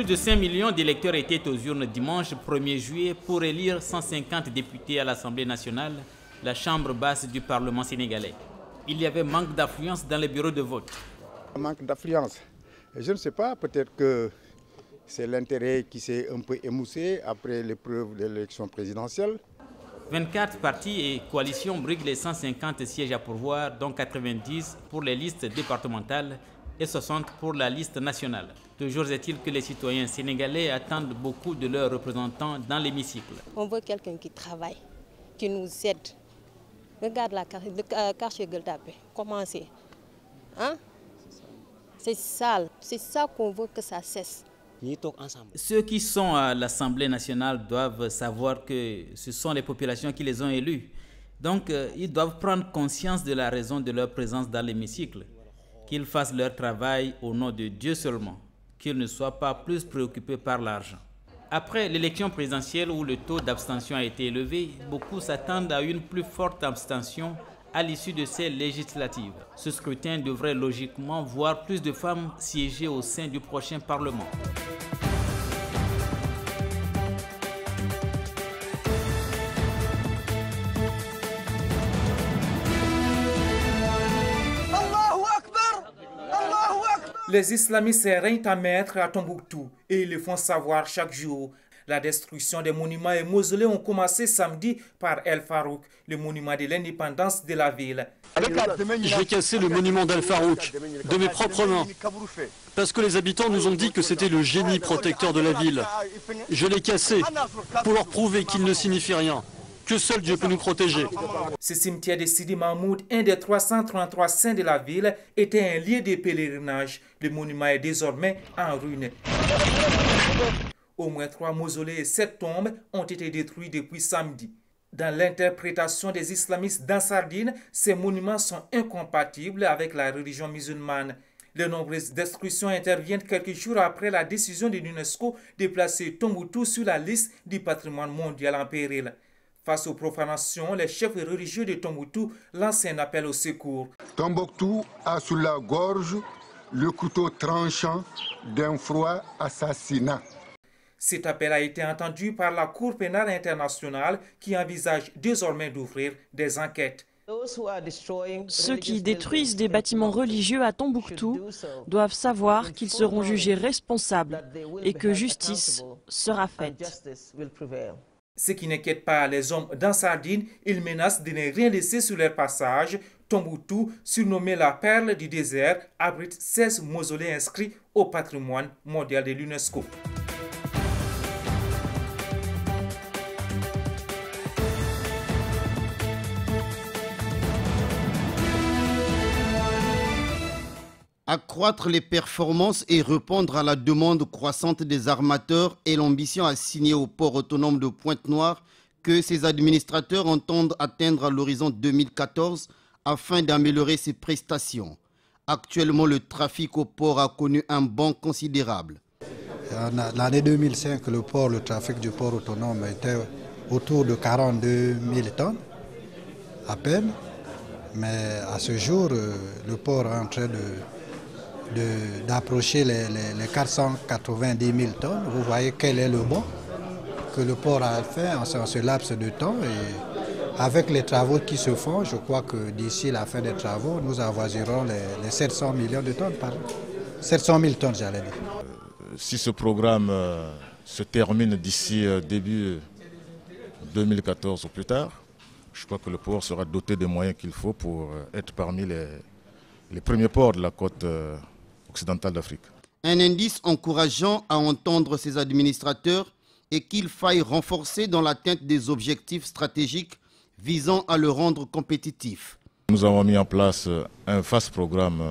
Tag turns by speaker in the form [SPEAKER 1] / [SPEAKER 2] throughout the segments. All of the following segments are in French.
[SPEAKER 1] Plus de 5 millions d'électeurs étaient aux urnes dimanche 1er juillet pour élire 150 députés à l'Assemblée nationale, la chambre basse du Parlement sénégalais. Il y avait manque d'affluence dans les bureaux de vote.
[SPEAKER 2] Manque d'affluence. Je ne sais pas, peut-être que c'est l'intérêt qui s'est un peu émoussé après l'épreuve de l'élection présidentielle.
[SPEAKER 1] 24 partis et coalitions briguent les 150 sièges à pourvoir, dont 90 pour les listes départementales et 60 pour la liste nationale. Toujours est-il que les citoyens sénégalais attendent beaucoup de leurs représentants dans l'hémicycle.
[SPEAKER 3] On veut quelqu'un qui travaille, qui nous aide. Regarde le quartier Gueule-Tapée, comment c'est, hein? C'est sale, c'est ça qu'on veut que ça cesse.
[SPEAKER 1] Ceux qui sont à l'Assemblée nationale doivent savoir que ce sont les populations qui les ont élus. Donc, ils doivent prendre conscience de la raison de leur présence dans l'hémicycle. Qu'ils fassent leur travail au nom de Dieu seulement, qu'ils ne soient pas plus préoccupés par l'argent. Après l'élection présidentielle où le taux d'abstention a été élevé, beaucoup s'attendent à une plus forte abstention à l'issue de ces législatives. Ce scrutin devrait logiquement voir plus de femmes siéger au sein du prochain Parlement.
[SPEAKER 4] Les islamistes règnent à maître à Tombouctou et ils le font savoir chaque jour. La destruction des monuments et mausolées ont commencé samedi par El Farouk, le monument de l'indépendance de la ville.
[SPEAKER 5] Je vais casser le monument d'El Farouk de mes propres mains, parce que les habitants nous ont dit que c'était le génie protecteur de la ville. Je l'ai cassé pour leur prouver qu'il ne signifie rien, que seul Dieu peut nous protéger.
[SPEAKER 4] Ce cimetière de Sidi Mahmoud, un des 333 saints de la ville, était un lieu de pèlerinage. Le monument est désormais en ruine. Au moins 3 mausolées et 7 tombes ont été détruits depuis samedi. Dans l'interprétation des islamistes d'Ansardine, ces monuments sont incompatibles avec la religion musulmane. Les nombreuses destructions interviennent quelques jours après la décision de l'UNESCO de placer Tombouctou sur la liste du patrimoine mondial en péril. Face aux profanations, les chefs religieux de Tombouctou lancent un appel au secours.
[SPEAKER 6] Tombouctou a sous la gorge le couteau tranchant d'un froid assassinat.
[SPEAKER 4] Cet appel a été entendu par la Cour pénale internationale qui envisage désormais d'ouvrir des enquêtes.
[SPEAKER 7] Ceux qui détruisent des bâtiments religieux à Tombouctou doivent savoir qu'ils seront jugés responsables et que justice sera faite.
[SPEAKER 4] Ce qui n'inquiète pas les hommes d'Ansardine, ils menacent de ne rien laisser sur leur passage. Tombouctou, surnommé la perle du désert, abrite 16 mausolées inscrits au patrimoine mondial de l'UNESCO.
[SPEAKER 8] Accroître les performances et répondre à la demande croissante des armateurs est l'ambition assignée au port autonome de Pointe-Noire que ses administrateurs entendent atteindre à l'horizon 2014 afin d'améliorer ses prestations. Actuellement, le trafic au port a connu un bond considérable.
[SPEAKER 9] L'année 2005, le trafic du port autonome était autour de 42 000 tonnes, à peine. Mais à ce jour, le port est en train d'approcher les 490 000 tonnes. Vous voyez quel est le bond que le port a fait en ce laps de temps. Et avec les travaux qui se font, je crois que d'ici la fin des travaux, nous avoisinerons les 700 millions de tonnes par an. 700 000 tonnes, j'allais dire.
[SPEAKER 10] Si ce programme se termine d'ici début 2014 ou plus tard, je crois que le port sera doté des moyens qu'il faut pour être parmi les premiers ports de la côte occidentale d'Afrique.
[SPEAKER 8] Un indice encourageant à entendre ses administrateurs est qu'il faille renforcer dans l'atteinte des objectifs stratégiques visant à le rendre compétitif.
[SPEAKER 10] Nous avons mis en place un vaste programme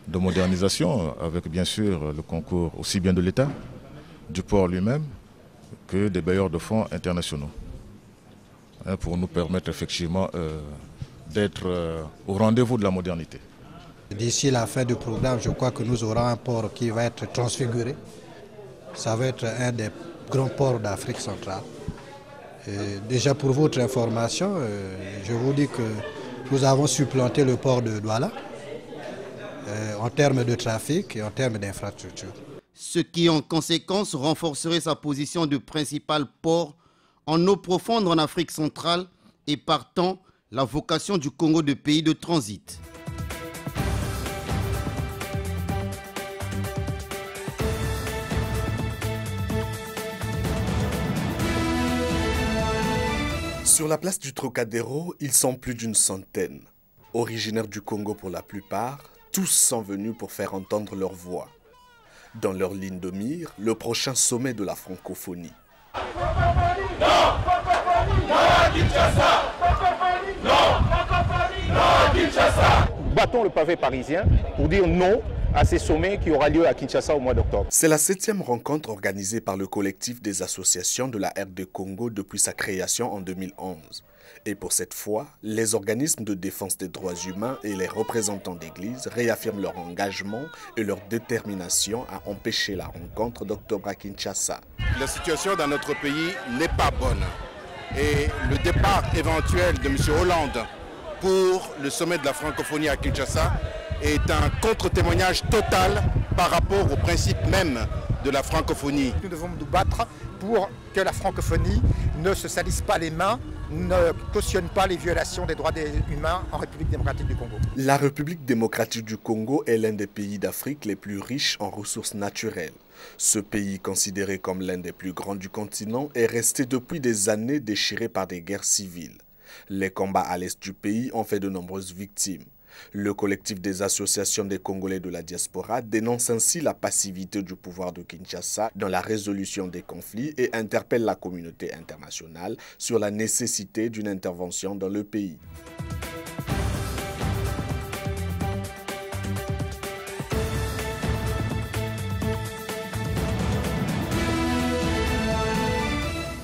[SPEAKER 10] de modernisation avec bien sûr le concours aussi bien de l'État, du port lui-même, que des bailleurs de fonds internationaux, pour nous permettre effectivement d'être au rendez-vous de la modernité.
[SPEAKER 9] D'ici la fin du programme, je crois que nous aurons un port qui va être transfiguré. Ça va être un des grands ports d'Afrique centrale. Et déjà pour votre information, je vous dis que nous avons supplanté le port de Douala en termes de trafic et en termes d'infrastructure.
[SPEAKER 8] ce qui en conséquence renforcerait sa position de principal port en eau profonde en Afrique centrale et partant la vocation du Congo de pays de transit.
[SPEAKER 11] Sur la place du Trocadéro, ils sont plus d'une centaine. Originaires du Congo pour la plupart, tous sont venus pour faire entendre leur voix. Dans leur ligne de mire, le prochain sommet de la francophonie.
[SPEAKER 12] Battons le pavé parisien pour dire non à ces sommets qui aura lieu à Kinshasa au mois d'octobre.
[SPEAKER 11] C'est la 7e rencontre organisée par le collectif des associations de la RD Congo depuis sa création en 2011. Et pour cette fois, les organismes de défense des droits humains et les représentants d'église réaffirment leur engagement et leur détermination à empêcher la rencontre d'octobre à Kinshasa.
[SPEAKER 13] La situation dans notre pays n'est pas bonne. Et le départ éventuel de M. Hollande pour le sommet de la francophonie à Kinshasa est un contre-témoignage total par rapport au principe même de la francophonie.
[SPEAKER 14] Nous devons nous battre pour que la francophonie ne se salisse pas les mains, ne cautionne pas les violations des droits humains en République démocratique du Congo.
[SPEAKER 11] La République démocratique du Congo est l'un des pays d'Afrique les plus riches en ressources naturelles. Ce pays, considéré comme l'un des plus grands du continent, est resté depuis des années déchiré par des guerres civiles. Les combats à l'est du pays ont fait de nombreuses victimes. Le collectif des associations des Congolais de la diaspora dénonce ainsi la passivité du pouvoir de Kinshasa dans la résolution des conflits et interpelle la communauté internationale sur la nécessité d'une intervention dans le pays.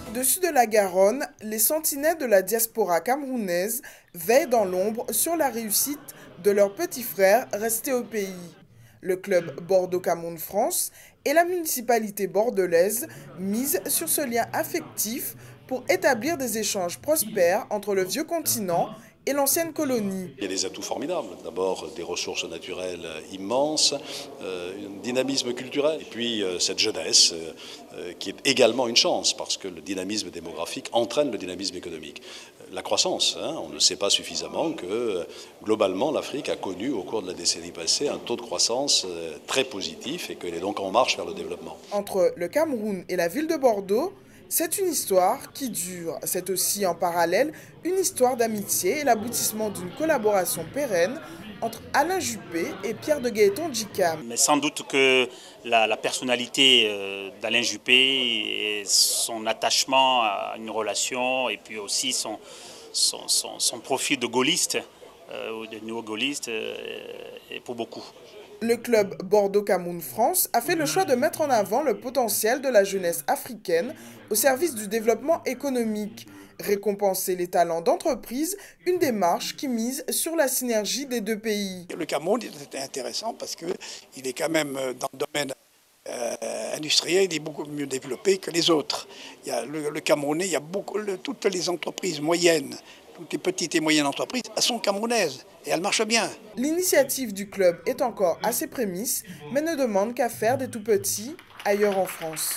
[SPEAKER 15] Au-dessus de la Garonne, les sentinelles de la diaspora camerounaise veillent dans l'ombre sur la réussite de leurs petits frères restés au pays. Le club Bordeaux-Cameroun-France et la municipalité bordelaise misent sur ce lien affectif pour établir des échanges prospères entre le vieux continent et l'ancienne colonie.
[SPEAKER 16] Il y a des atouts formidables. D'abord, des ressources naturelles immenses, un dynamisme culturel, et puis cette jeunesse qui est également une chance, parce que le dynamisme démographique entraîne le dynamisme économique. La croissance, on ne sait pas suffisamment que globalement l'Afrique a connu au cours de la décennie passée un taux de croissance très positif et qu'elle est donc en marche vers le développement.
[SPEAKER 15] Entre le Cameroun et la ville de Bordeaux, c'est une histoire qui dure. C'est aussi en parallèle une histoire d'amitié et l'aboutissement d'une collaboration pérenne entre Alain Juppé et Pierre de Gaëton-Djikam.
[SPEAKER 17] Mais sans doute que la personnalité d'Alain Juppé et son attachement à une relation et puis aussi son profil de gaulliste ou de néo-gaulliste est pour beaucoup.
[SPEAKER 15] Le club Bordeaux-Cameroun-France a fait le choix de mettre en avant le potentiel de la jeunesse africaine au service du développement économique. Récompenser les talents d'entreprise, une démarche qui mise sur la synergie des deux pays.
[SPEAKER 18] Le Cameroun était intéressant parce qu'il est quand même dans le domaine industriel, il est beaucoup mieux développé que les autres. Il y a le Camerounais, il y a toutes les entreprises moyennes, toutes les petites et moyennes entreprises, elles sont camerounaises et elles marchent bien.
[SPEAKER 15] L'initiative du club est encore à ses prémices, mais ne demande qu'à faire des tout-petits ailleurs en France.